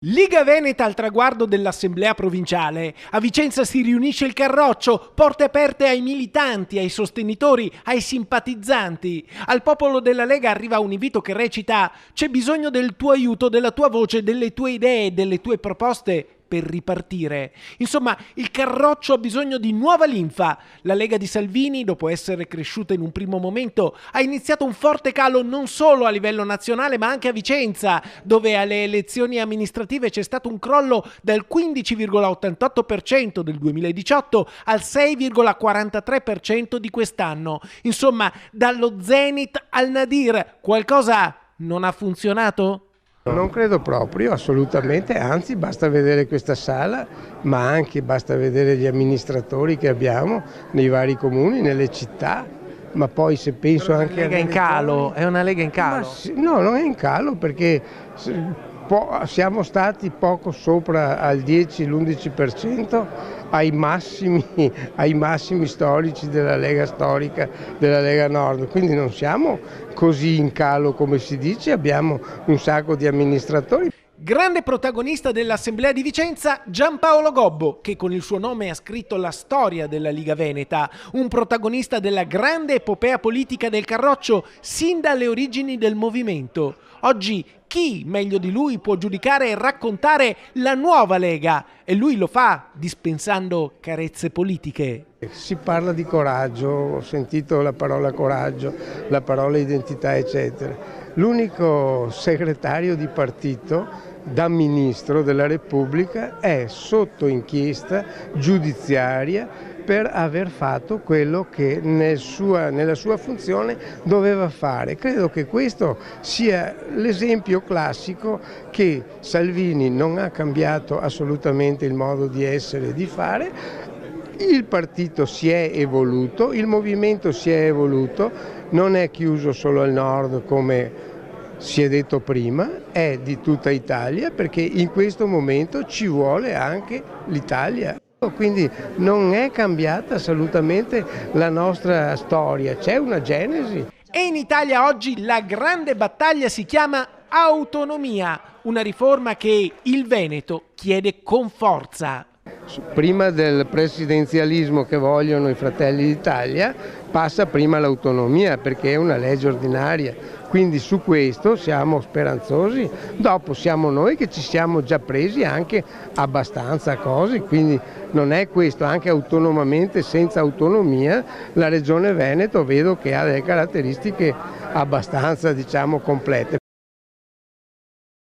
Liga Veneta al traguardo dell'Assemblea provinciale. A Vicenza si riunisce il Carroccio, porte aperte ai militanti, ai sostenitori, ai simpatizzanti. Al popolo della Lega arriva un invito che recita: c'è bisogno del tuo aiuto, della tua voce, delle tue idee, delle tue proposte per ripartire. Insomma, il Carroccio ha bisogno di nuova linfa. La Lega di Salvini, dopo essere cresciuta in un primo momento, ha iniziato un forte calo non solo a livello nazionale ma anche a Vicenza, dove alle elezioni amministrative c'è stato un crollo dal 15,88% del 2018 al 6,43% di quest'anno. Insomma, dallo zenit al nadir, qualcosa non ha funzionato? Non credo proprio, assolutamente, anzi basta vedere questa sala, ma anche basta vedere gli amministratori che abbiamo nei vari comuni, nelle città, ma poi se penso Però anche... È una Lega in calo, è una Lega in calo. No, non è in calo perché siamo stati poco sopra al 10-11% ai massimi storici della Lega storica, della Lega Nord, quindi non siamo così in calo come si dice, abbiamo un sacco di amministratori. Grande protagonista dell'Assemblea di Vicenza, Giampaolo Gobbo, che con il suo nome ha scritto la storia della Liga Veneta, un protagonista della grande epopea politica del Carroccio sin dalle origini del movimento. Oggi chi meglio di lui può giudicare e raccontare la nuova Lega? E lui lo fa dispensando carezze politiche. Si parla di coraggio, ho sentito la parola coraggio, la parola identità, eccetera. L'unico segretario di partito da ministro della Repubblica è sotto inchiesta giudiziaria per aver fatto quello che nella sua funzione doveva fare. Credo che questo sia l'esempio classico che Salvini non ha cambiato assolutamente il modo di essere e di fare. Il partito si è evoluto, il movimento si è evoluto, non è chiuso solo al nord come si è detto prima, è di tutta Italia perché in questo momento ci vuole anche l'Italia. Quindi non è cambiata assolutamente la nostra storia, c'è una genesi. E in Italia oggi la grande battaglia si chiama autonomia, una riforma che il Veneto chiede con forza. Prima del presidenzialismo che vogliono i Fratelli d'Italia passa prima l'autonomia perché è una legge ordinaria, quindi su questo siamo speranzosi, dopo siamo noi che ci siamo già presi anche abbastanza cose, quindi non è questo, anche autonomamente, senza autonomia la Regione Veneto vedo che ha delle caratteristiche abbastanza complete.